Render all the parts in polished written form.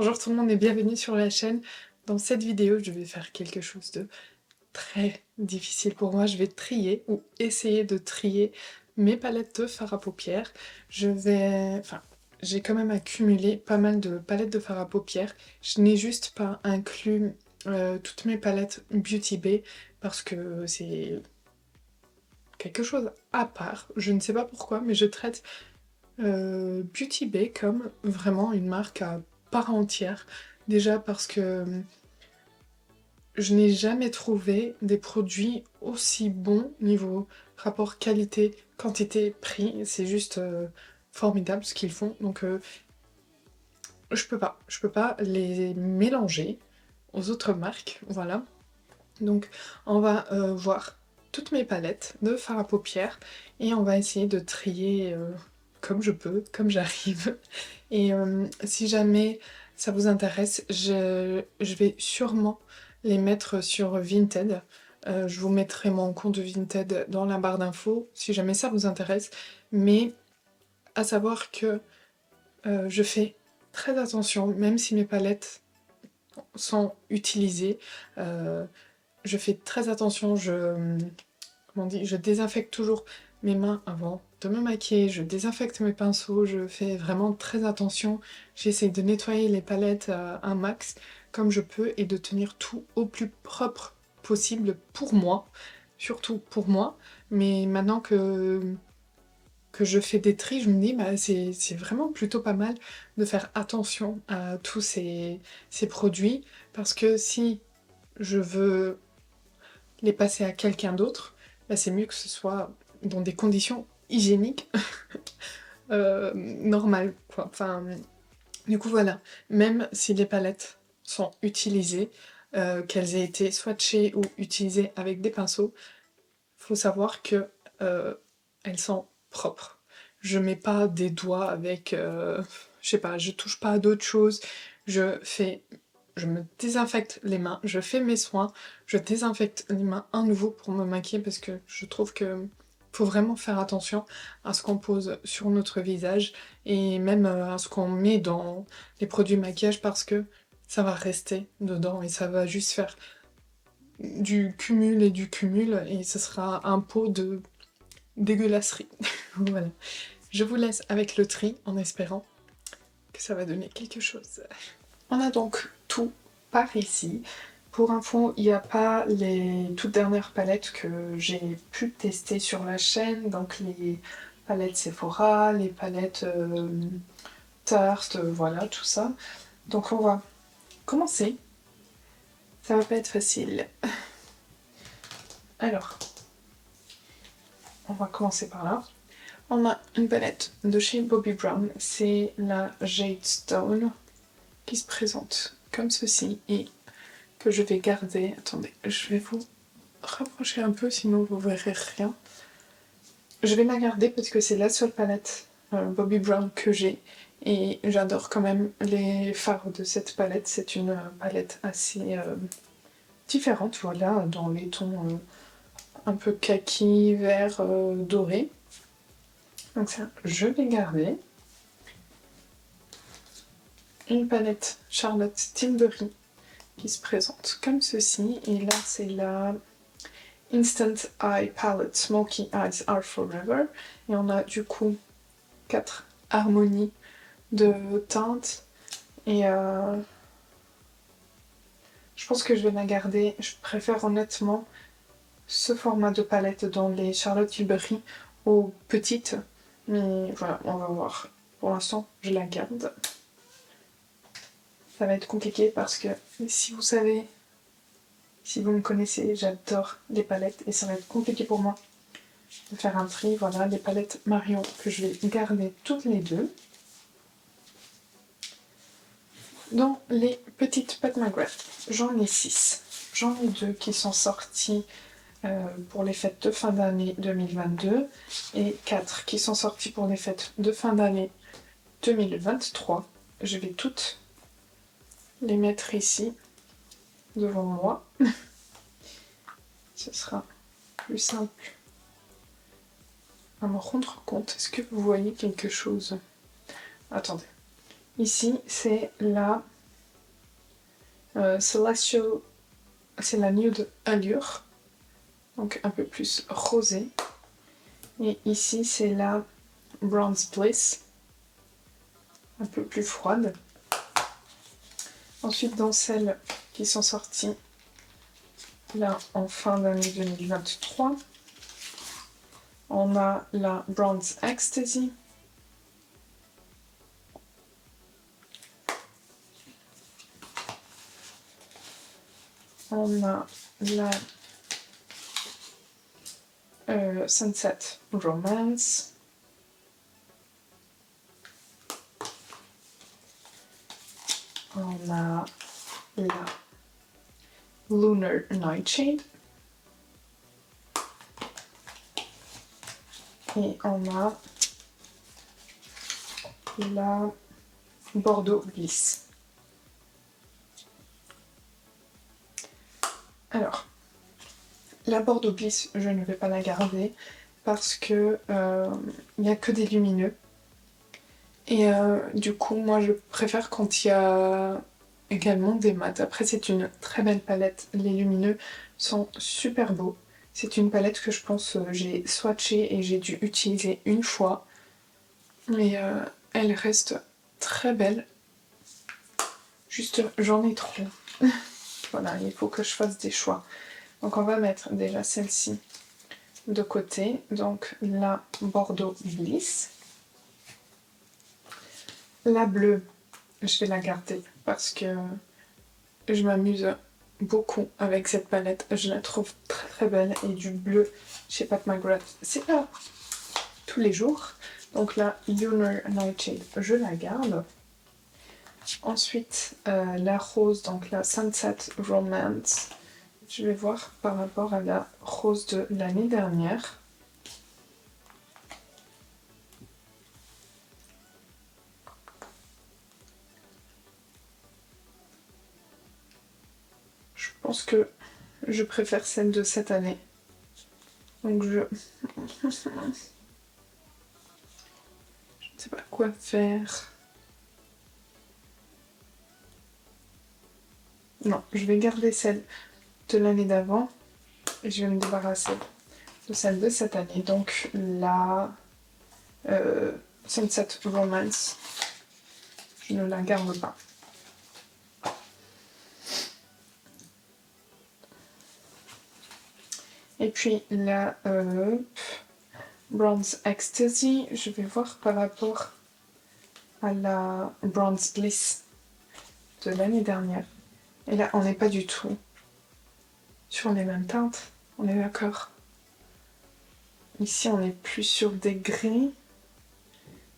Bonjour tout le monde et bienvenue sur la chaîne. Dans cette vidéo, je vais faire quelque chose de très difficile pour moi. Je vais trier ou essayer de trier mes palettes de fard à paupières. J'ai quand même accumulé pas mal de palettes de fard à paupières. Je n'ai juste pas inclus toutes mes palettes Beauty Bay parce que c'est quelque chose à part. Je ne sais pas pourquoi, mais je traite Beauty Bay comme vraiment une marque à part entière. Déjà parce que je n'ai jamais trouvé des produits aussi bons niveau rapport qualité, quantité, prix. C'est juste formidable ce qu'ils font. Donc je peux pas les mélanger aux autres marques. Voilà. Donc on va voir toutes mes palettes de fard à paupières et on va essayer de trier comme je peux, comme j'arrive. Et si jamais ça vous intéresse, je vais sûrement les mettre sur Vinted. Je vous mettrai mon compte Vinted dans la barre d'infos si jamais ça vous intéresse. Mais à savoir que je fais très attention, même si mes palettes sont utilisées. Je fais très attention, je désinfecte toujours mes mains avant de me maquiller, je désinfecte mes pinceaux, je fais vraiment très attention. J'essaie de nettoyer les palettes un max comme je peux et de tenir tout au plus propre possible pour moi, surtout pour moi. Mais maintenant que je fais des tris, je me dis bah c'est vraiment plutôt pas mal de faire attention à tous ces produits parce que si je veux les passer à quelqu'un d'autre, bah c'est mieux que ce soit dans des conditions hygiéniques normales, quoi. Enfin, du coup voilà, même si les palettes sont utilisées, qu'elles aient été swatchées ou utilisées avec des pinceaux, faut savoir que elles sont propres. Je mets pas des doigts avec, je sais pas, je touche pas à d'autres choses, je me désinfecte les mains, je fais mes soins, je désinfecte les mains à nouveau pour me maquiller parce que je trouve que faut vraiment faire attention à ce qu'on pose sur notre visage et même à ce qu'on met dans les produits maquillage parce que ça va rester dedans et ça va juste faire du cumul et ce sera un pot de dégueulasserie. Voilà. Je vous laisse avec le tri en espérant que ça va donner quelque chose. On a donc tout par ici. Pour info, il n'y a pas les toutes dernières palettes que j'ai pu tester sur la chaîne, donc les palettes Sephora, les palettes Tarte, voilà, tout ça. Donc on va commencer. Ça va pas être facile. Alors, on va commencer par là. On a une palette de chez Bobbi Brown, c'est la Jade Stone qui se présente comme ceci et que je vais garder. Attendez, je vais vous rapprocher un peu sinon vous verrez rien. Je vais la garder parce que c'est la seule palette Bobbi Brown que j'ai et j'adore quand même les fards de cette palette. C'est une palette assez différente, voilà, dans les tons un peu kaki, vert, doré. Donc ça, je vais garder. Une palette Charlotte Tilbury qui se présente comme ceci. Et là, c'est la Instant Eye Palette Smoky Eyes Are Forever. Et on a du coup 4 harmonies de teintes. Et je pense que je vais la garder. Je préfère honnêtement ce format de palette dans les Charlotte Tilbury aux petites. Mais voilà, on va voir. Pour l'instant, je la garde. Ça va être compliqué parce que si vous savez, si vous me connaissez, j'adore les palettes et ça va être compliqué pour moi de faire un tri. Voilà, les palettes Marion que je vais garder toutes les deux. Dans les petites Pat McGrath, j'en ai 6. J'en ai 2 qui sont sortis pour les fêtes de fin d'année 2022 et 4 qui sont sortis pour les fêtes de fin d'année 2023. Je vais toutes les mettre ici devant moi. Ce sera plus simple à me rendre compte. Est-ce que vous voyez quelque chose? Attendez. Ici, c'est la Celestial, c'est la Nude Allure, donc un peu plus rosé. Et ici c'est la Bronze Bliss, un peu plus froide. Ensuite dans celles qui sont sorties là en fin d'année 2023, on a la Bronze Ecstasy. On a la Sunset Romance. On a la Lunar Nightshade. Et on a la Bordeaux Bliss. Alors, la Bordeaux Bliss, je ne vais pas la garder parce que il n'y a que des lumineux. Et du coup, moi je préfère quand il y a également des mats. Après, c'est une très belle palette. Les lumineux sont super beaux. C'est une palette que je pense j'ai swatché et j'ai dû utiliser une fois. Mais elle reste très belle. Juste, j'en ai trop. Voilà, il faut que je fasse des choix. Donc on va mettre déjà celle-ci de côté. Donc la Bordeaux Bliss. La bleue, je vais la garder parce que je m'amuse beaucoup avec cette palette. Je la trouve très très belle. Et du bleu chez Pat McGrath, c'est pas tous les jours. Donc la Lunar Nightshade, je la garde. Ensuite, la rose, donc la Sunset Romance. Je vais voir par rapport à la rose de l'année dernière. Je pense que je préfère celle de cette année. Donc je ne sais pas quoi faire. Non, je vais garder celle de l'année d'avant et je vais me débarrasser de celle de cette année. Donc la Sunset Romance, je ne la garde pas. Et puis la Bronze Ecstasy, je vais voir par rapport à la Bronze Bliss de l'année dernière. Et là, on n'est pas du tout sur les mêmes teintes, on est d'accord. Ici, on est plus sur des gris.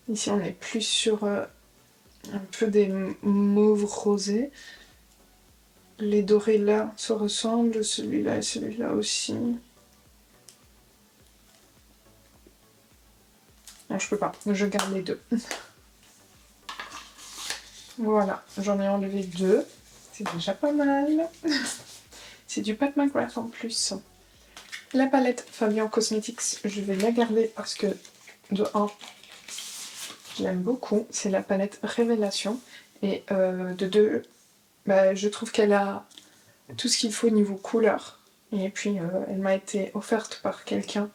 Ici, on est plus sur un peu des mauves rosés. Les dorés là se ressemblent, celui-là et celui-là aussi. Non, je peux pas, je garde les deux. Voilà, j'en ai enlevé deux. C'est déjà pas mal. C'est du Pat McGrath en plus. La palette Fabian Cosmetics, je vais la garder parce que de 1, je l'aime beaucoup. C'est la palette Révélation. Et de 2, bah, je trouve qu'elle a tout ce qu'il faut niveau couleur. Et puis elle m'a été offerte par quelqu'un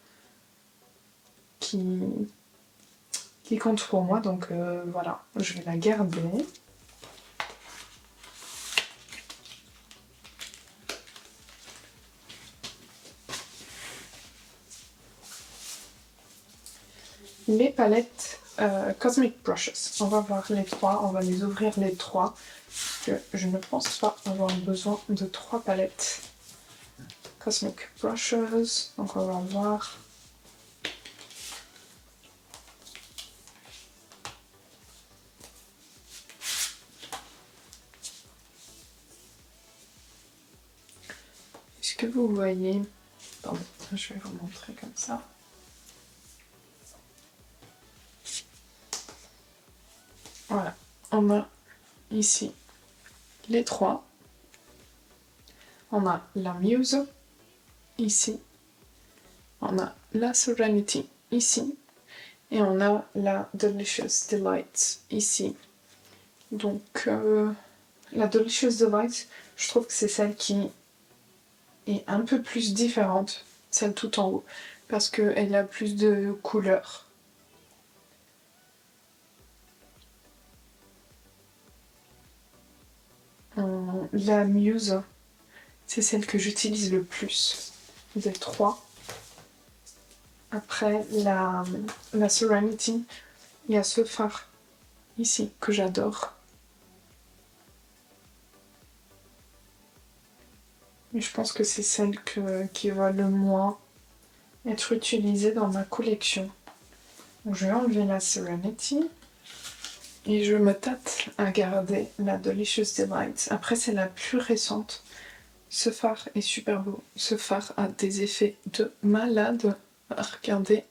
qui compte pour moi. Donc voilà, je vais la garder. Les palettes Cosmic Brushes. On va voir les trois, on va les ouvrir les trois. Je ne pense pas avoir besoin de 3 palettes Cosmic Brushes. Donc on va voir. Est-ce que vous voyez? Attendez, je vais vous montrer comme ça. Voilà, on a ici les 3. On a la Muse, ici. On a la Serenity, ici. Et on a la Delicious Delight, ici. Donc, La Delicious Delight, je trouve que c'est celle qui est un peu plus différente, celle tout en haut, parce qu'elle a plus de couleurs. La Muse, c'est celle que j'utilise le plus des trois. Après, la Serenity, il y a ce fard ici que j'adore. Et je pense que c'est celle qui va le moins être utilisée dans ma collection. Donc je vais enlever la Serenity. Et je me tâte à garder la Delicious Delight. Après, c'est la plus récente. Ce fard est super beau. Ce fard a des effets de malade. Regardez.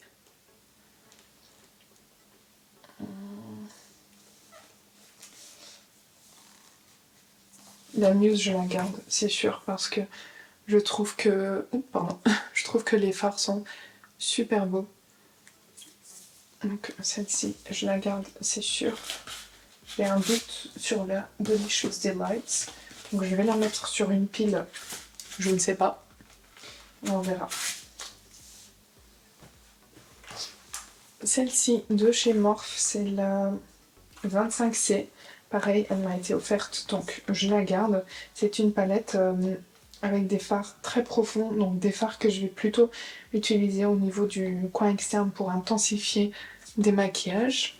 La Muse, je la garde, c'est sûr, parce que je trouve que... Oh, pardon. Je trouve que les fards sont super beaux. Donc celle-ci, je la garde, c'est sûr. J'ai un doute sur la Delicious Delight. Donc je vais la mettre sur une pile. Je ne sais pas. On verra. Celle-ci de chez Morphe, c'est la 25C. Pareil, elle m'a été offerte, donc je la garde. C'est une palette avec des fards très profonds, donc des fards que je vais plutôt utiliser au niveau du coin externe pour intensifier des maquillages.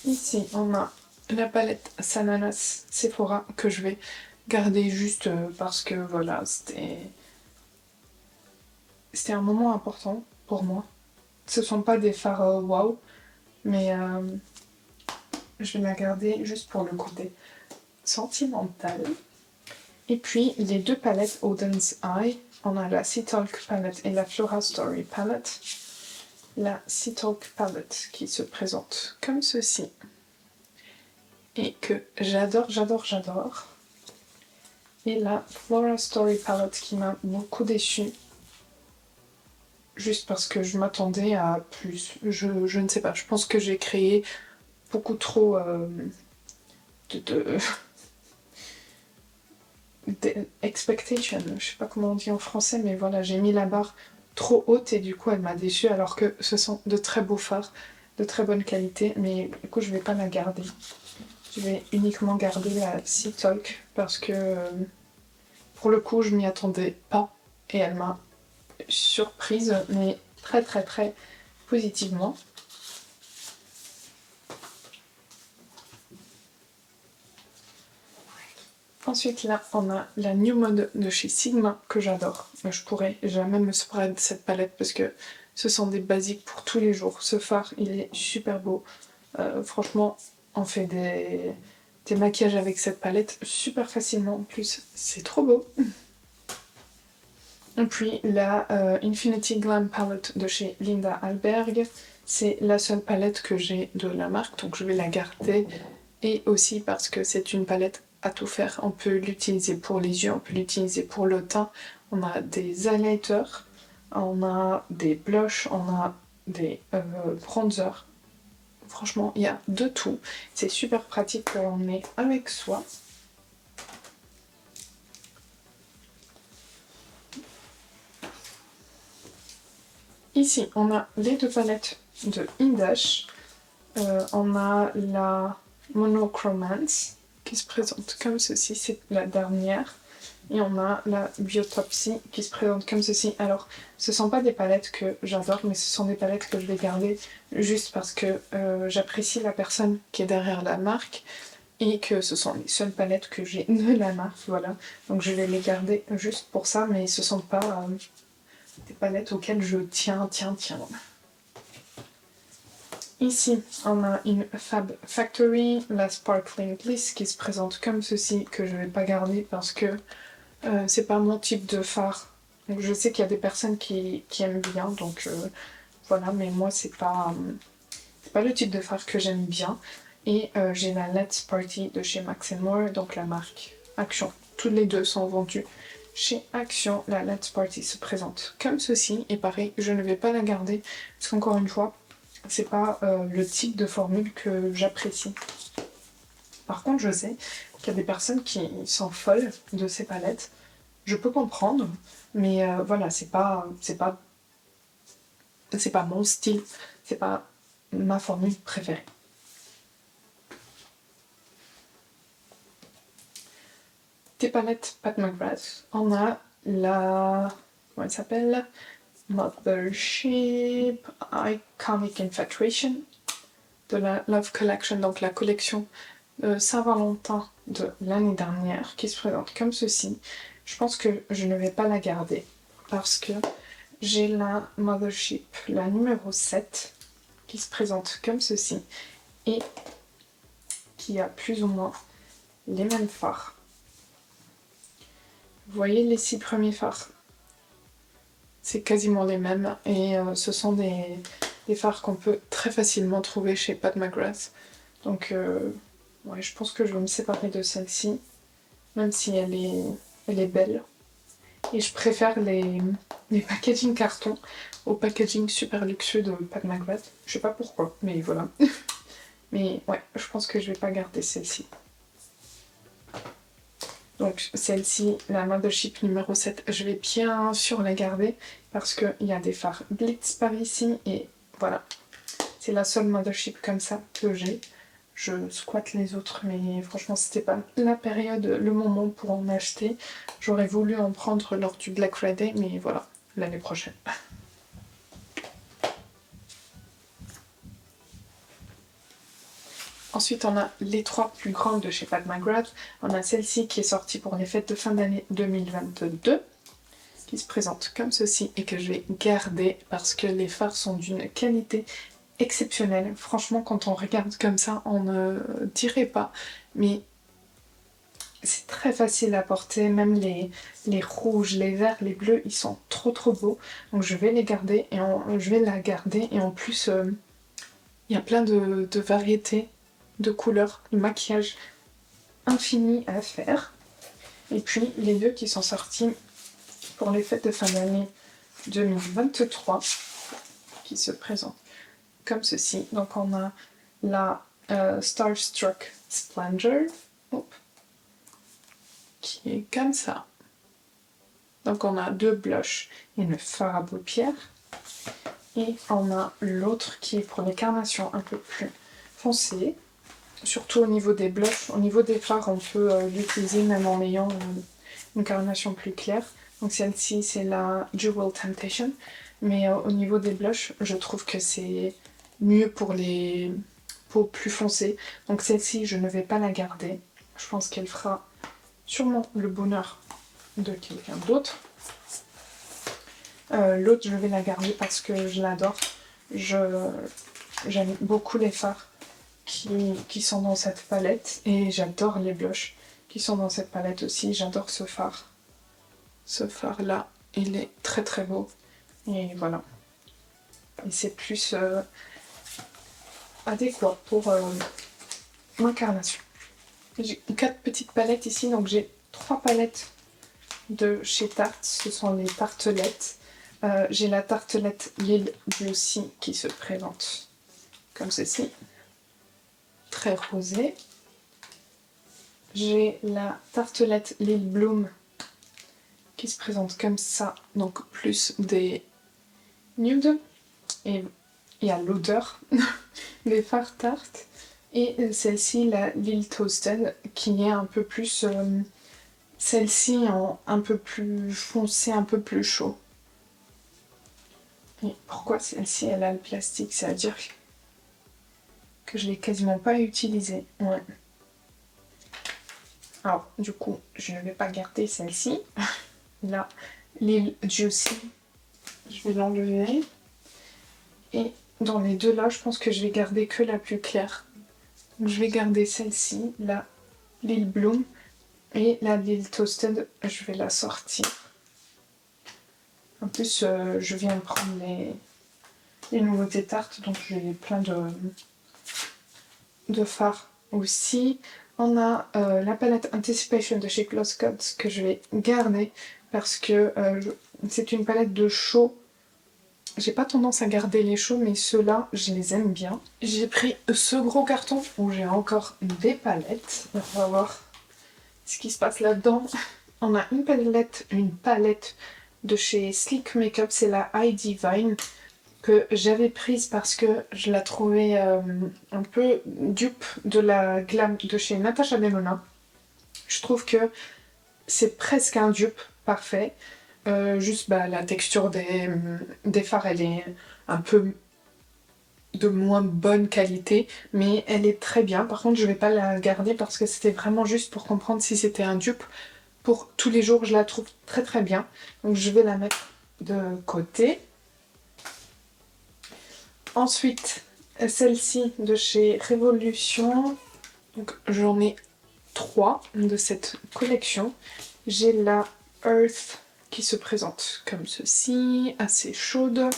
Ici, on a la palette Sananas Sephora que je vais garder juste parce que voilà, c'était un moment important pour moi. Ce sont pas des fards waouh, mais je vais la garder juste pour le côté sentimental. Et puis les deux palettes Odin's Eye, on a la Sea Talk palette et la Flora Story palette. La Sea Talk palette qui se présente comme ceci et que j'adore, j'adore, j'adore. Et la Flora Story palette qui m'a beaucoup déçue. Juste parce que je m'attendais à plus. Je ne sais pas, je pense que j'ai créé beaucoup trop expectation, je sais pas comment on dit en français, mais voilà, j'ai mis la barre trop haute et du coup elle m'a déçue alors que ce sont de très beaux fards, de très bonne qualité, mais du coup je vais pas la garder. Je vais uniquement garder la Sea Talk parce que pour le coup je m'y attendais pas et elle m'a surprise, mais très très très positivement. Ensuite là, on a la New Mode de chez Sigma que j'adore. Je pourrais jamais me spread cette palette parce que ce sont des basiques pour tous les jours. Ce fard, il est super beau. Franchement, on fait des maquillages avec cette palette super facilement. En plus, c'est trop beau. Et puis la Infinity Glam Palette de chez Linda Alberg. C'est la seule palette que j'ai de la marque, donc je vais la garder. Et aussi parce que c'est une palette à tout faire. On peut l'utiliser pour les yeux, on peut l'utiliser pour le teint. On a des highlighters, on a des blushs, on a des bronzers. Franchement, il y a de tout. C'est super pratique quand on est avec soi. Ici, on a les deux palettes de Indash. On a la Monochromance qui se présente comme ceci, c'est la dernière. Et on a la Biotopsy qui se présente comme ceci. Alors, ce ne sont pas des palettes que j'adore, mais ce sont des palettes que je vais garder juste parce que j'apprécie la personne qui est derrière la marque et que ce sont les seules palettes que j'ai de la marque, voilà. Donc je vais les garder juste pour ça, mais ce ne sont pas des palettes auxquelles je tiens. Ici, on a une Fab Factory, la Sparkling Bliss qui se présente comme ceci, que je vais pas garder parce que c'est pas mon type de fard. Donc je sais qu'il y a des personnes qui aiment bien, donc voilà, mais moi c'est pas le type de fard que j'aime bien. Et j'ai la Let's Party de chez Max More, donc la marque Action. Toutes les deux sont vendues chez Action, la Let's Party se présente comme ceci. Et pareil, je ne vais pas la garder parce qu'encore une fois, c'est pas le type de formule que j'apprécie. Par contre, je sais qu'il y a des personnes qui sont folles de ces palettes. Je peux comprendre, mais voilà, c'est pas mon style, c'est pas ma formule préférée. Des palettes Pat McGrath, on a la... comment elle s'appelle? Mothership Iconic Infatuation de la Love Collection, donc la collection Saint-Valentin de l'année dernière qui se présente comme ceci. Je pense que je ne vais pas la garder parce que j'ai la Mothership, la numéro 7 qui se présente comme ceci et qui a plus ou moins les mêmes fards. Vous voyez les 6 premiers fards? C'est quasiment les mêmes et ce sont des fards qu'on peut très facilement trouver chez Pat McGrath. Donc ouais, je pense que je vais me séparer de celle-ci, même si elle est belle. Et je préfère les packaging carton au packaging super luxueux de Pat McGrath. Je sais pas pourquoi, mais voilà. Mais ouais, je pense que je vais pas garder celle-ci. Donc celle-ci, la Mothership numéro 7, je vais bien sûr la garder parce qu'il y a des fards Blitz par ici et voilà. C'est la seule Mothership comme ça que j'ai. Je squatte les autres, mais franchement c'était pas la période, le moment pour en acheter. J'aurais voulu en prendre lors du Black Friday, mais voilà, l'année prochaine. Ensuite, on a les 3 plus grandes de chez Pat McGrath. On a celle-ci qui est sortie pour les fêtes de fin d'année 2022, qui se présente comme ceci et que je vais garder parce que les fards sont d'une qualité exceptionnelle. Franchement, quand on regarde comme ça, on ne dirait pas, mais c'est très facile à porter. Même les rouges, les verts, les bleus, ils sont trop beaux. Donc je vais les garder et je vais la garder. Et en plus, il y a plein de variétés de couleurs, de maquillage infini à faire. Et puis les deux qui sont sortis pour les fêtes de fin d'année 2023 qui se présentent comme ceci. Donc on a la Starstruck Splendor qui est comme ça. Donc on a 2 blushs et une fard à paupières. Et on a l'autre qui est pour les carnations un peu plus foncées. Surtout au niveau des blushs, au niveau des fards, on peut l'utiliser même en ayant une carnation plus claire. Donc celle-ci, c'est la Jewel Temptation. Mais au niveau des blushs, je trouve que c'est mieux pour les peaux plus foncées. Donc celle-ci, je ne vais pas la garder. Je pense qu'elle fera sûrement le bonheur de quelqu'un d'autre. L'autre, je vais la garder parce que je l'adore. J'aime beaucoup les fards qui sont dans cette palette et j'adore les blushs qui sont dans cette palette aussi. J'adore ce fard. Ce fard là, il est très beau et voilà. Et c'est plus adéquat pour ma carnation. J'ai 4 petites palettes ici, donc j'ai 3 palettes de chez Tarte. Ce sont les tartelettes. J'ai la tartelette Lil Juicy qui se présente comme ceci. Très rosé. J'ai la tartelette Lil Bloom qui se présente comme ça, donc plus des nudes. Et il y a l'odeur des fards Tarte. Et celle-ci, la Lil Toasted, qui est un peu plus... celle-ci en un peu plus foncé, un peu plus chaud. Et pourquoi celle-ci, elle a le plastique? C'est-à-dire que je l'ai quasiment pas utilisée. Ouais. Alors, du coup, je ne vais pas garder celle-ci. Là, Lil Juicy, je vais l'enlever. Et dans les deux là, je pense que je vais garder que la plus claire. Donc, je vais garder celle-ci, la Lil Bloom. Et la Lil Toasted, je vais la sortir. En plus, je viens de prendre les nouveautés Tarte, donc j'ai plein de fards aussi. On a la palette Anticipation de chez Gloss Codes que je vais garder parce que c'est une palette de chauds. J'ai pas tendance à garder les chauds, mais ceux-là, je les aime bien. J'ai pris ce gros carton où j'ai encore des palettes. On va voir ce qui se passe là-dedans. On a une palette de chez Sleek Makeup, c'est la Eye Divine, que j'avais prise parce que je la trouvais un peu dupe de la Glam de chez Natasha Denona. Je trouve que c'est presque un dupe parfait. Juste la texture des fards, elle est un peu de moins bonne qualité, mais elle est très bien. Par contre, je vais pas la garder parce que c'était vraiment juste pour comprendre si c'était un dupe. Pour tous les jours, je la trouve très très bien. Donc je vais la mettre de côté. Ensuite, celle-ci de chez Révolution. Donc j'en ai 3 de cette collection. J'ai la Earth qui se présente comme ceci, assez chaude.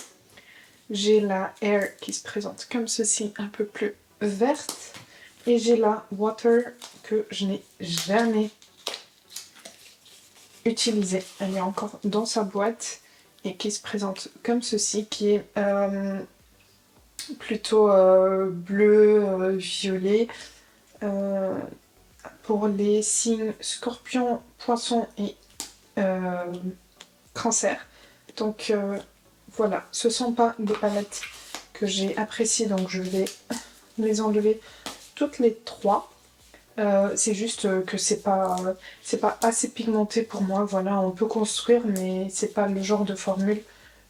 J'ai la Air qui se présente comme ceci, un peu plus verte. Et j'ai la Water que je n'ai jamais utilisée. Elle est encore dans sa boîte et qui se présente comme ceci, qui est plutôt bleu, violet. Pour les signes Scorpion, Poisson et Cancer. Donc voilà, ce sont pas des palettes que j'ai appréciées, donc je vais les enlever toutes les 3. C'est juste que c'est pas assez pigmenté pour moi. Voilà, on peut construire, mais c'est pas le genre de formule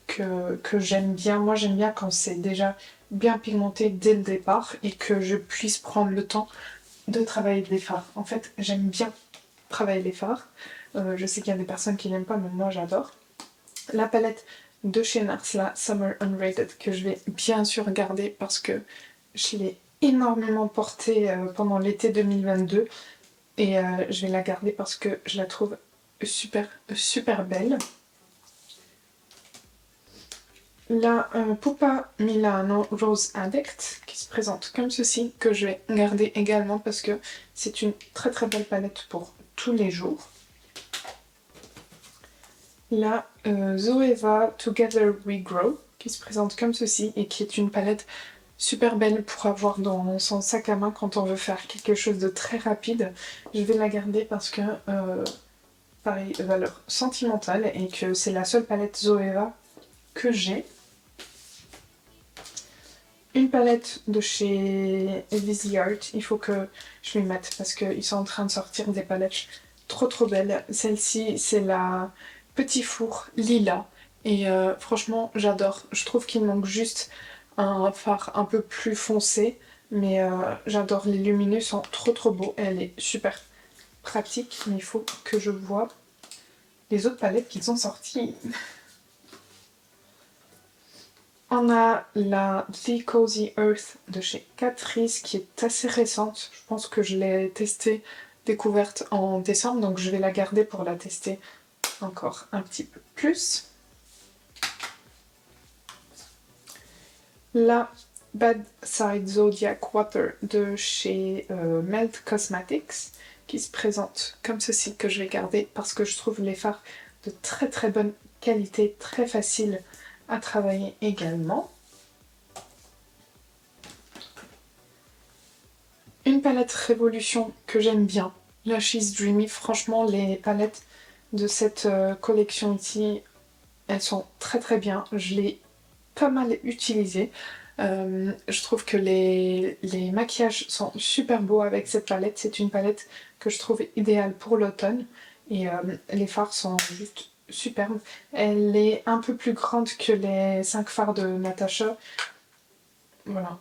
que j'aime bien. Moi, j'aime bien quand c'est déjà bien pigmenté dès le départ et que je puisse prendre le temps de travailler les fards. En fait, j'aime bien travailler les fards. Je sais qu'il y a des personnes qui n'aiment pas, mais moi j'adore. La palette de chez NARS, la Summer Unrated, que je vais bien sûr garder parce que je l'ai énormément portée pendant l'été 2022 et je vais la garder parce que je la trouve super super belle. La Pupa Milano Rose Addict qui se présente comme ceci, que je vais garder également parce que c'est une très très belle palette pour tous les jours. La Zoeva Together We Grow qui se présente comme ceci et qui est une palette super belle pour avoir dans son sac à main quand on veut faire quelque chose de très rapide. Je vais la garder parce que pareil, valeur sentimentale et que c'est la seule palette Zoeva que j'ai. Une palette de chez Easy Art, il faut que je lui mette parce qu'ils sont en train de sortir des palettes trop trop belles. Celle-ci, c'est la Petit Four Lila et franchement, j'adore. Je trouve qu'il manque juste un fard un peu plus foncé, mais j'adore. Les lumineux sont trop trop beaux. Elle est super pratique, mais il faut que je vois les autres palettes qui sont sorties. On a la The Cozy Earth de chez Catrice qui est assez récente. Je pense que je l'ai testée, découverte en décembre, donc je vais la garder pour la tester encore un petit peu plus. La Bad Side Zodiac Water de chez Melt Cosmetics qui se présente comme ceci, que je vais garder parce que je trouve les fards de très très bonne qualité, très facile à travailler également. Une palette Révolution que j'aime bien, la She's Dreamy. Franchement, les palettes de cette collection ici, elles sont très très bien. Je l'ai pas mal utilisée. Je trouve que les maquillages sont super beaux avec cette palette. C'est une palette que je trouve idéale pour l'automne. Et les fards sont juste superbes. Elle est un peu plus grande que les 5 fards de Natasha. Voilà.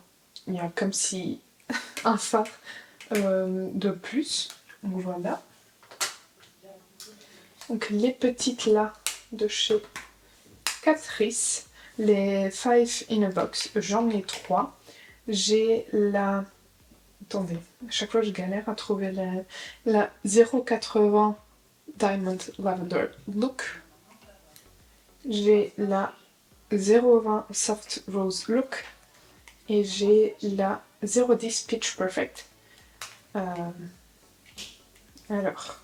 Il y a comme si un fard de plus. Donc voilà. Donc les petites là de chez Catrice. Les 5 in a box, j'en ai 3. J'ai la... Attendez, à chaque fois je galère à trouver la 080 Diamond Lavender Look. J'ai la 020 Soft Rose Look. Et j'ai la 010 Pitch Perfect. Alors,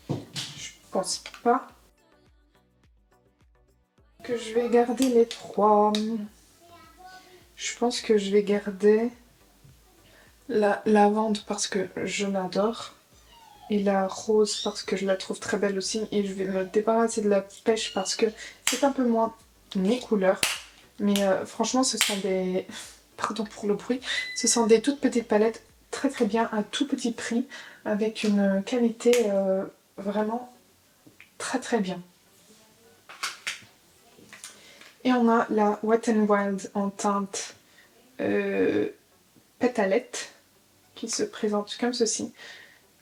je pense pas que je vais garder les trois. Je pense que je vais garder la lavande parce que je l'adore. Et la rose parce que je la trouve très belle aussi. Et je vais me débarrasser de la pêche parce que c'est un peu moins mes couleurs. Mais franchement, ce sont des... Pardon pour le bruit. Ce sont des toutes petites palettes très très bien à tout petit prix. Avec une qualité vraiment très très bien. Et on a la Wet n Wild en teinte pétalette qui se présente comme ceci,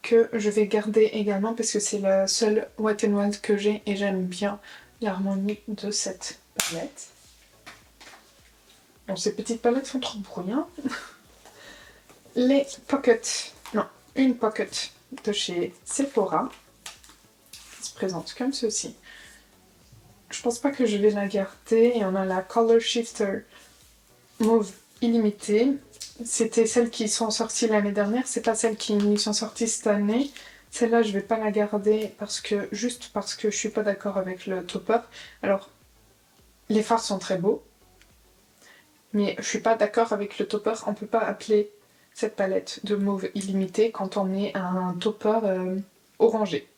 que je vais garder également parce que c'est la seule Wet n Wild que j'ai et j'aime bien l'harmonie de cette palette. Bon, ces petites palettes font trop de bruit, hein. Les pockets, non, une pocket de chez Sephora qui se présente comme ceci. Je pense pas que je vais la garder. Et on a la Color Shifter Mauve illimitée. C'était celles qui sont sorties l'année dernière, c'est pas celles qui sont sorties cette année. Celle-là, je vais pas la garder juste parce que je suis pas d'accord avec le topper. Alors, les fards sont très beaux, mais je suis pas d'accord avec le topper. On peut pas appeler cette palette de mauve illimité quand on est un topper orangé.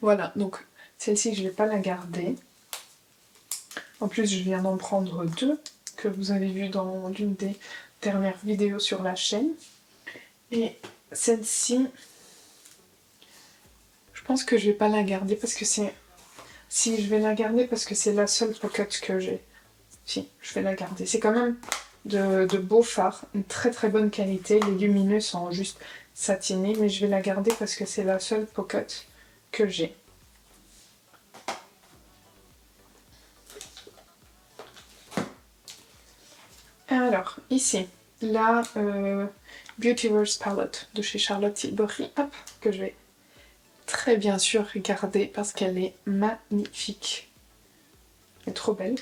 Voilà, donc celle-ci, je vais pas la garder. En plus, je viens d'en prendre deux que vous avez vu dans l'une des dernières vidéos sur la chaîne. Et celle-ci, je pense que je vais pas la garder parce que c'est... Si, je vais la garder parce que c'est la seule pocket que j'ai. Si, je vais la garder. C'est quand même de beaux fards, une très très bonne qualité. Les lumineux sont juste satinés, mais je vais la garder parce que c'est la seule pocket que j'ai. Alors, ici, la Beautyverse Palette de chez Charlotte Tilbury, hop, que je vais très bien sûr garder parce qu'elle est magnifique. Elle est trop belle.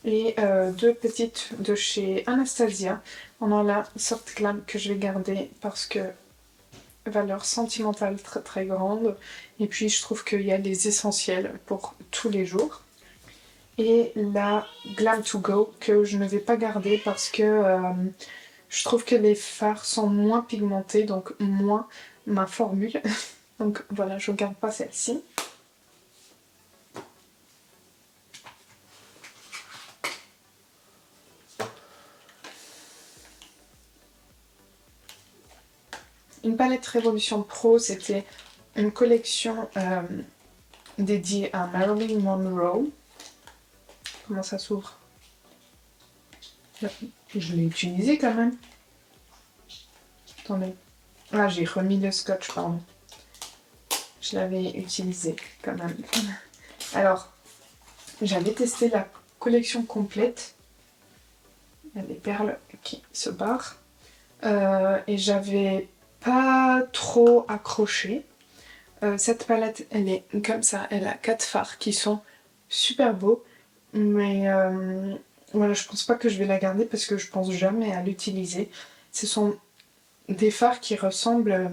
Et deux petites de chez Anastasia. On a la Soft Glam que je vais garder parce que valeur sentimentale très très grande. Et puis je trouve qu'il y a les essentiels pour tous les jours. Et la Glam to Go que je ne vais pas garder parce que je trouve que les fards sont moins pigmentés, donc moins ma formule. Donc voilà, je ne garde pas celle-ci. Une palette Révolution Pro, c'était une collection dédiée à Marilyn Monroe. Comment ça s'ouvre? Je l'ai utilisé quand même. Attendez. Ah, j'ai remis le scotch, pardon. Je l'avais utilisé quand même. Alors, j'avais testé la collection complète. Il y a des perles qui se barrent. Et j'avais pas trop accroché. Cette palette, elle est comme ça. Elle a 4 fards qui sont super beaux. Mais voilà, je pense pas que je vais la garder parce que je pense jamais à l'utiliser. Ce sont des fards qui ressemblent...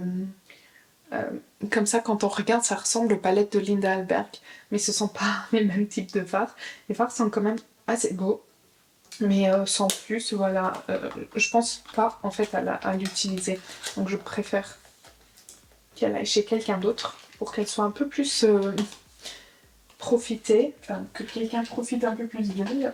comme ça, quand on regarde, ça ressemble aux palettes de Linda Alberg. Mais ce sont pas les mêmes types de fards. Les fards sont quand même assez beaux. Mais sans plus, voilà. Je pense pas en fait à l'utiliser. Donc je préfère qu'elle aille chez quelqu'un d'autre pour qu'elle soit un peu plus profitée. Enfin, que quelqu'un profite un peu plus d'elle.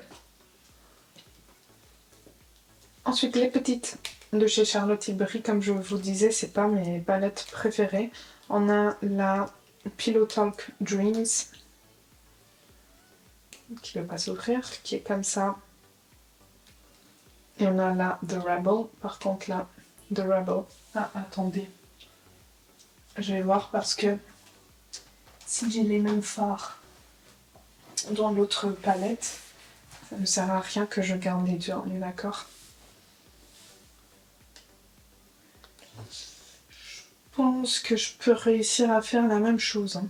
Ensuite, les petites de chez Charlotte Tilbury, comme je vous disais, c'est pas mes palettes préférées. On a la Pillow Talk Dreams, qui ne veut pas s'ouvrir, qui est comme ça. Et on a la The Rebel. Par contre, la The Rebel... Ah, attendez. Je vais voir parce que si j'ai les mêmes fards dans l'autre palette, ça ne sert à rien que je garde les deux, on est d'accord? Je pense que je peux réussir à faire la même chose. Hein.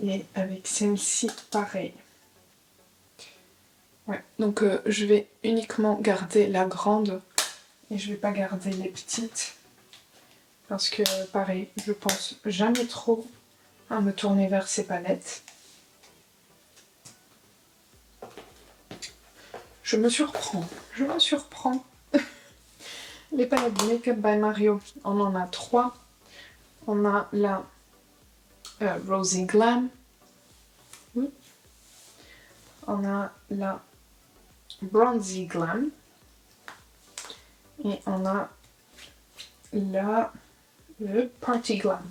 Et avec celle-ci, pareil. Ouais, donc je vais uniquement garder la grande et je vais pas garder les petites parce que pareil, je pense jamais trop à me tourner vers ces palettes. Je me surprends. Les palettes de Make Up by Mario, on en a 3. On a la Rosy Glam. Oui. On a la Bronzy Glam. Et on a le Party Glam.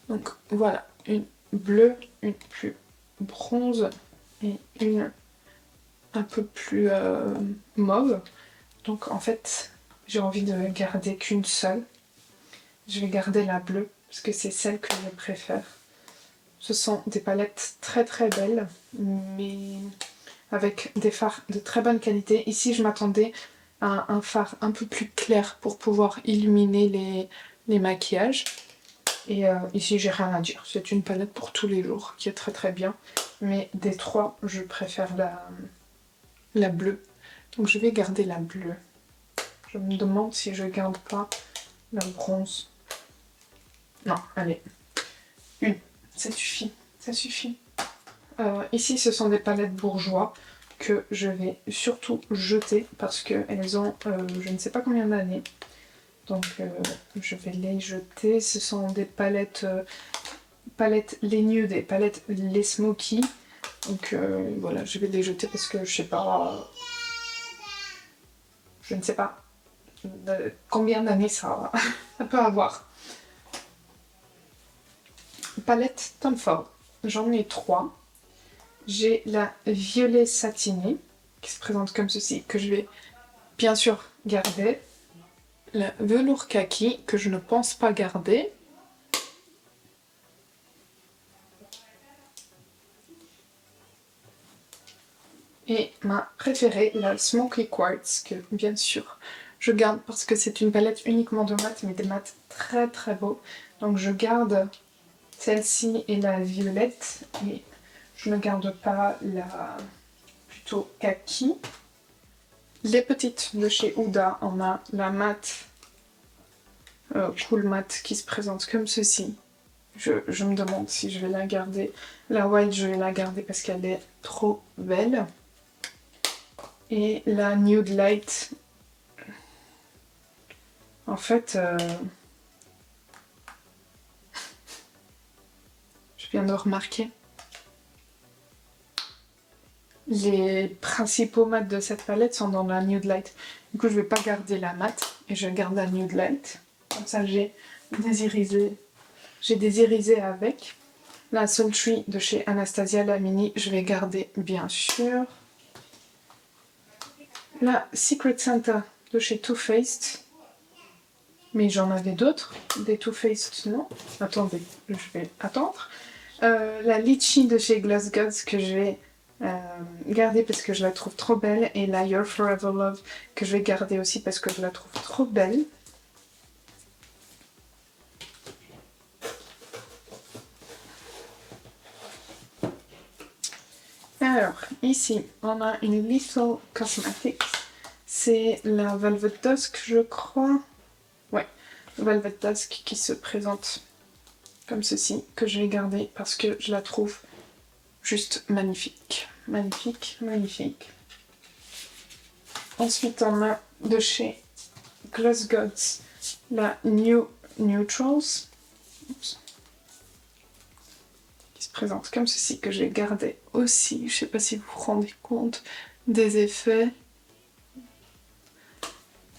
Donc voilà, une bleue, une plus bronze et une un peu plus mauve. Donc en fait, j'ai envie de garder qu'une seule. Je vais garder la bleue parce que c'est celle que je préfère. Ce sont des palettes très très belles, mais avec des fards de très bonne qualité. Ici, je m'attendais à un fard un peu plus clair pour pouvoir illuminer les maquillages. Et ici, j'ai rien à dire. C'est une palette pour tous les jours qui est très très bien. Mais des 3, je préfère la bleue. Donc je vais garder la bleue. Je me demande si je garde pas la bronze. Non, allez. Une. Ça suffit. Ça suffit. Ici, ce sont des palettes bourgeois que je vais surtout jeter parce qu'elles ont je ne sais pas combien d'années. Donc je vais les jeter. Ce sont des palettes, palettes les nude et palettes les smoky. Donc voilà, je vais les jeter parce que je sais pas. Je ne sais pas combien d'années ça peut avoir. Palette Tom Ford. J'en ai 3. J'ai la violet satinée qui se présente comme ceci, que je vais bien sûr garder. La velours kaki que je ne pense pas garder. Et ma préférée, la Smoky Quartz, que bien sûr je garde parce que c'est une palette uniquement de mat, mais des mats très très beaux. Donc je garde celle-ci et la violette, et je ne garde pas la plutôt kaki. Les petites de chez Huda, on a la mat Cool Matte qui se présente comme ceci. Je me demande si je vais la garder. La white, je vais la garder parce qu'elle est trop belle. Et la Nude Light, en fait, je viens de remarquer, les principaux mats de cette palette sont dans la Nude Light. Du coup, je vais pas garder la mat et je garde la Nude Light. Comme ça, j'ai des irisés avec. La Sultry de chez Anastasia, la mini, je vais garder bien sûr. La Secret Santa de chez Too Faced. Mais j'en avais d'autres. Des Too Faced, non. Attendez, je vais attendre. La Litchi de chez Gloss Gods que je vais garder parce que je la trouve trop belle. Et la Your Forever Love que je vais garder aussi parce que je la trouve trop belle. Alors, ici, on a une Lethal Cosmetics. C'est la Velvet Dusk, je crois. Ouais, Velvet Dusk qui se présente comme ceci, que je vais garder parce que je la trouve juste magnifique. Magnifique, magnifique. Ensuite, on a de chez Gloss Gods la New Neutrals. Oups. Qui se présente comme ceci, que je vais garder aussi. Je sais pas si vous vous rendez compte des effets.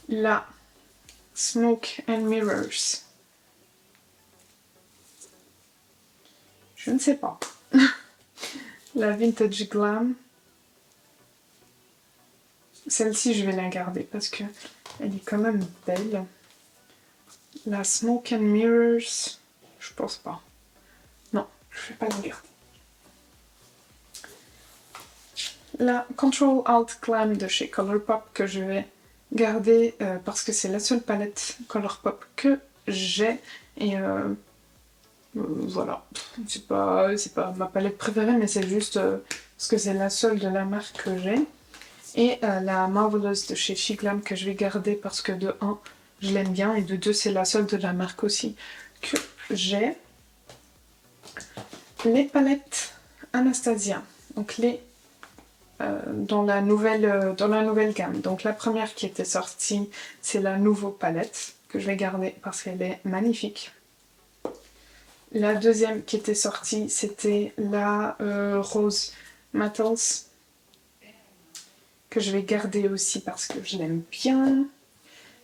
La Smoke and Mirrors. Je ne sais pas. La Vintage Glam. Celle-ci, je vais la garder parce que elle est quand même belle. La Smoke and Mirrors, je pense pas. Non, je vais pas la garder. La Control Alt Glam de chez Colourpop que je vais garder parce que c'est la seule palette Colourpop que j'ai. Et voilà, c'est pas ma palette préférée, mais c'est juste parce que c'est la seule de la marque que j'ai. Et la Marvelous de chez She Glam que je vais garder parce que de 1, je l'aime bien, et de deux, c'est la seule de la marque aussi que j'ai. Les palettes Anastasia, donc dans la nouvelle gamme. Donc la première qui était sortie, c'est la nouveau palette, que je vais garder parce qu'elle est magnifique. La deuxième qui était sortie, c'était la Rose Metals, que je vais garder aussi parce que je l'aime bien.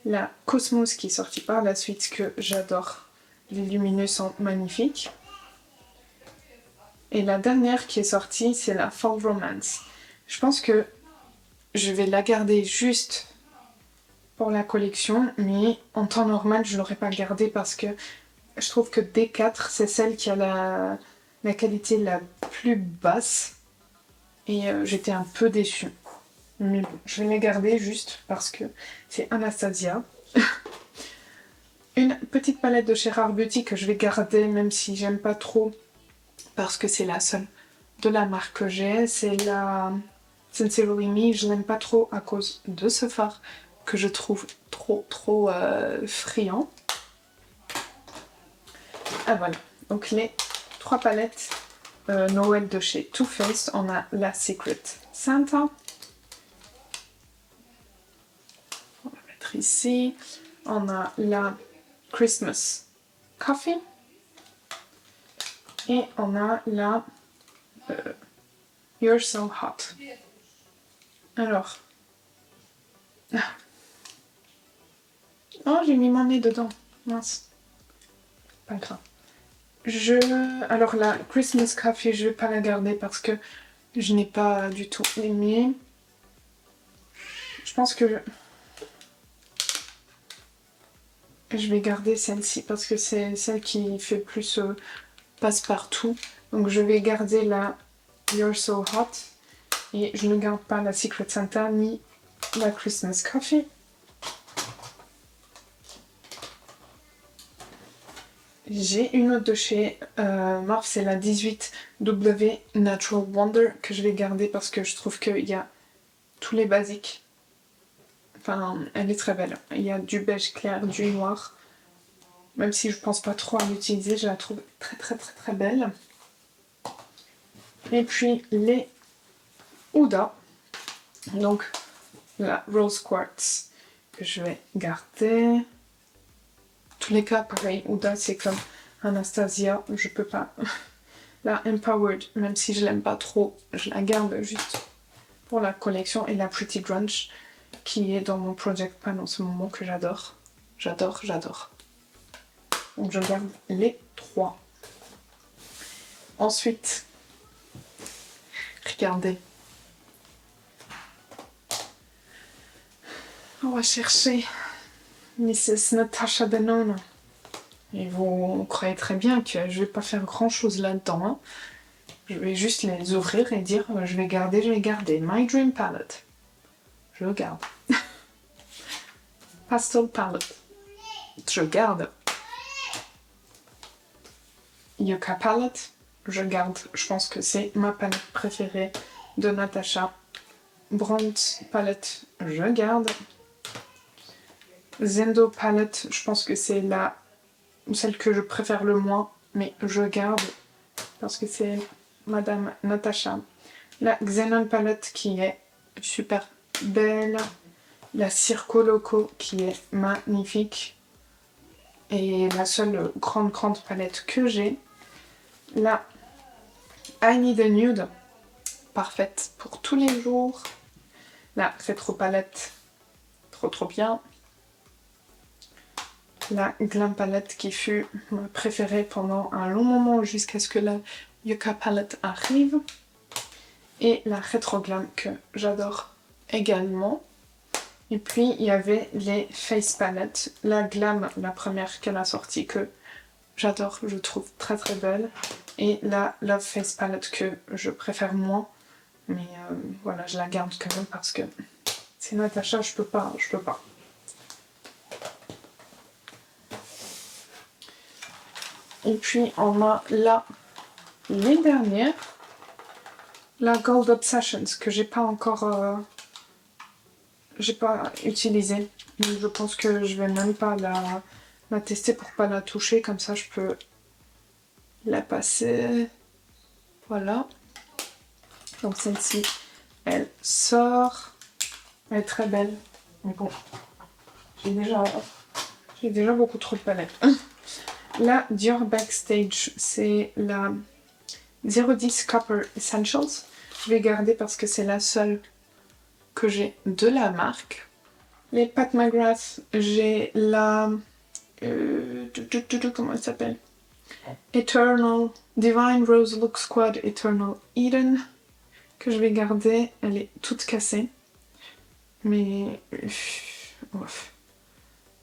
La Cosmos qui est sortie par la suite, que j'adore. Les lumineux sont magnifiques. Et la dernière qui est sortie, c'est la Fall Romance. Je pense que je vais la garder juste pour la collection, mais en temps normal, je ne l'aurais pas gardée parce que je trouve que D4, c'est celle qui a la qualité la plus basse. Et j'étais un peu déçue. Mais bon, je vais les garder juste parce que c'est Anastasia. Une petite palette de chez Rare Beauty que je vais garder même si j'aime pas trop parce que c'est la seule de la marque que j'ai. C'est la Sincerely Me. Je l'aime pas trop à cause de ce fard que je trouve trop friand. Ah voilà, donc les 3 palettes Noël de chez Too Faced. On a la Secret Santa. On va mettre ici. On a la Christmas Coffee. Et on a la You're So Hot. Alors. Oh, j'ai mis mon nez dedans. Mince. Pas grave. Alors la Christmas Coffee, je vais pas la garder parce que je n'ai pas du tout aimé. Je pense que je vais garder celle-ci parce que c'est celle qui fait plus passe-partout. Donc je vais garder la You're So Hot et je ne garde pas la Secret Santa ni la Christmas Coffee. J'ai une autre de chez Morphe, c'est la 18W Natural Wonder que je vais garder parce que je trouve qu'il y a tous les basiques. Enfin, elle est très belle. Il y a du beige clair, du noir. Même si je pense pas trop à l'utiliser, je la trouve très belle. Et puis les Huda, donc la Rose Quartz que je vais garder. Tous les cas, pareil, Huda c'est comme Anastasia, je peux pas. La Empowered, même si je l'aime pas trop, je la garde juste pour la collection. Et la Pretty Grunge qui est dans mon Project Pan en ce moment que j'adore. J'adore. Donc je garde les 3. Ensuite, regardez. On va chercher Mrs. Natasha Denona. Et vous croyez très bien que je vais pas faire grand chose là-dedans. Hein. Je vais juste les ouvrir et dire je vais garder. My Dream Palette. Je garde. Pastel Palette. Je garde. Yucca Palette. Je garde. Je pense que c'est ma palette préférée de Natasha. Bronze Palette. Je garde. Zendo Palette. Je pense que c'est celle que je préfère le moins. Mais je garde. Parce que c'est Madame Natasha. La Xenon Palette qui est super belle. La Circo Loco qui est magnifique. Et la seule grande palette que j'ai. La I Need a Nude. Parfaite pour tous les jours. La Retro Palette. Trop bien. La Glam Palette qui fut ma préférée pendant un long moment jusqu'à ce que la Yucca Palette arrive. Et la Retro Glam que j'adore également. Et puis il y avait les Face Palettes. La Glam, la première qu'elle a sortie que j'adore, je trouve très belle. Et la Love Face Palette que je préfère moins. Mais voilà, je la garde quand même parce que c'est Natasha, je peux pas. Et puis on a les dernières. La Gold Obsessions que j'ai pas encore j'ai pas utilisée. Donc je pense que je vais même pas la tester pour pas la toucher. Comme ça, je peux la passer. Voilà. Donc celle-ci, elle sort. Elle est très belle. Mais bon, j'ai déjà beaucoup trop de palettes. La Dior Backstage, c'est la 010 Copper Essentials. Je vais garder parce que c'est la seule que j'ai de la marque. Les Pat McGrath, j'ai la... comment elle s'appelle? Eternal Divine Rose Look Squad Eternal Eden, que je vais garder. Elle est toute cassée. Mais...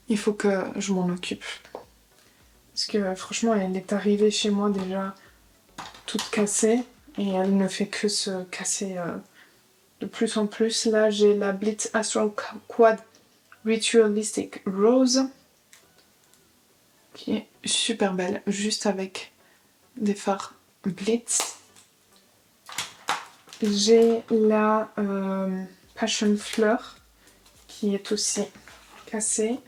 il faut que je m'en occupe. Parce que franchement, elle est arrivée chez moi déjà toute cassée. Et elle ne fait que se casser de plus en plus. Là, j'ai la Blitz Astral Quad Ritualistic Rose, qui est super belle, juste avec des fards Blitz. J'ai la Passion Fleur, qui est aussi cassée,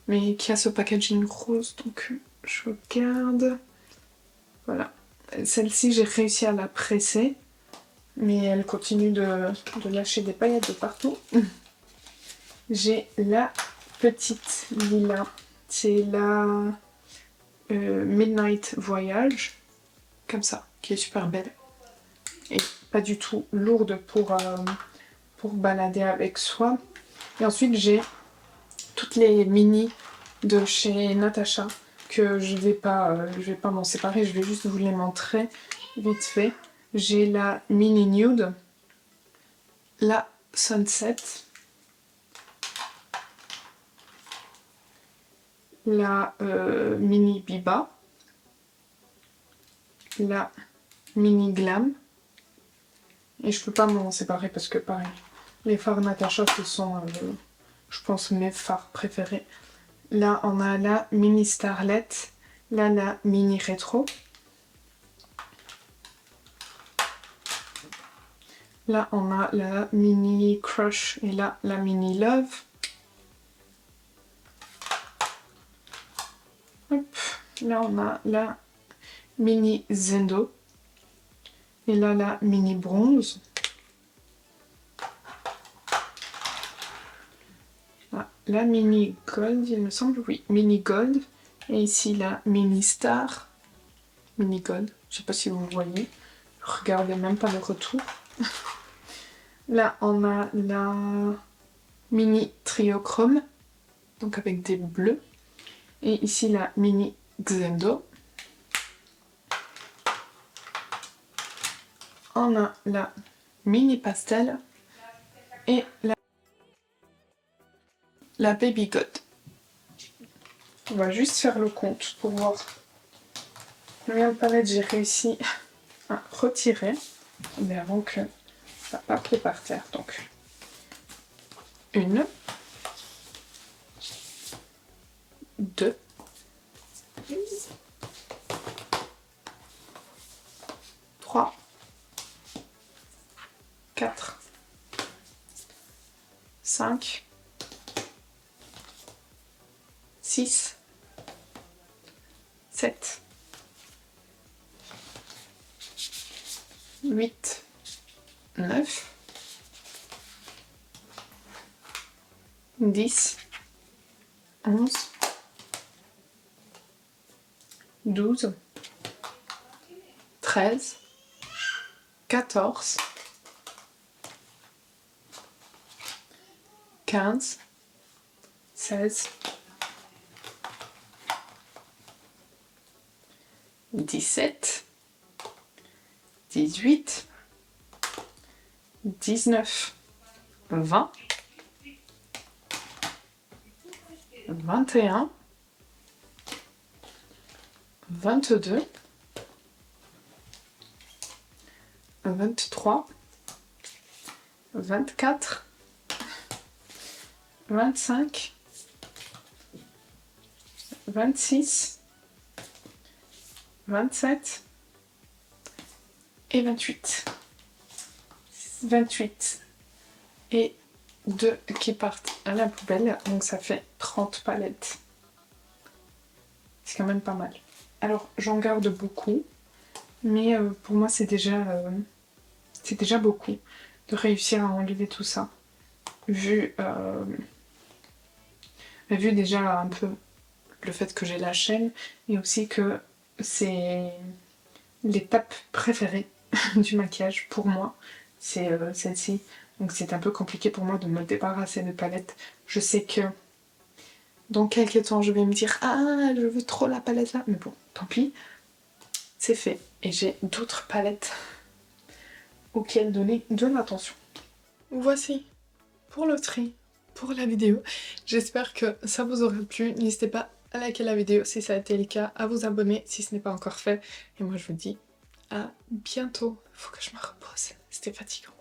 mais qui a ce packaging rose, donc je garde. Voilà. Celle-ci, j'ai réussi à la presser, mais elle continue de lâcher des paillettes de partout. J'ai la petite Lila, c'est la Midnight Voyage, comme ça, qui est super belle. Et pas du tout lourde pour balader avec soi. Et ensuite, j'ai toutes les mini de chez Natasha, que je vais pas m'en séparer, je vais juste vous les montrer vite fait. J'ai la Mini Nude, la Sunset, la Mini Biba, la Mini Glam, et je peux pas m'en séparer parce que pareil, les fards Natasha, ce sont, je pense, mes fards préférés. Là, on a la Mini Starlet, là, la Mini Rétro. Là, on a la Mini Crush et là, la Mini Love. Hop. Là, on a la Mini Zendo. Et là, la Mini Bronze. Là, la Mini Gold, il me semble, oui, Mini Gold. Et ici, la Mini Star. Mini Gold, je sais pas si vous voyez. Regardez même pas le retour. Là, on a la Mini Triochrome, donc avec des bleus. Et ici, la Mini Xendo. On a la Mini Pastel et la Baby God. On va juste faire le compte pour voir combien de palettes j'ai réussi à retirer. Mais avant que ça parte par terre. Donc, 1, 2, 3, 4, 5, 6, 7, 8, 9, 10, 11, 12, 13, 14, 15, 16, 17, 18, 19, 20, 21, 22, 23, 24, 25, 26, 27 et 28. 28 et 2 qui partent à la poubelle, donc ça fait 30 palettes. C'est quand même pas mal. Alors j'en garde beaucoup, mais pour moi c'est déjà beaucoup de réussir à enlever tout ça. Vu déjà un peu le fait que j'ai la chaîne et aussi que c'est l'étape préférée du maquillage pour moi, c'est celle-ci. Donc c'est un peu compliqué pour moi de me débarrasser de palettes. Je sais que dans quelques temps je vais me dire ah je veux trop la palette là, mais bon tant pis, c'est fait. Et j'ai d'autres palettes auxquelles donner de l'attention. Voici pour le tri, pour la vidéo. J'espère que ça vous aura plu. N'hésitez pas à liker la vidéo si ça a été le cas, à vous abonner si ce n'est pas encore fait. Et moi je vous dis à bientôt. Faut que je me repose, c'était fatigant.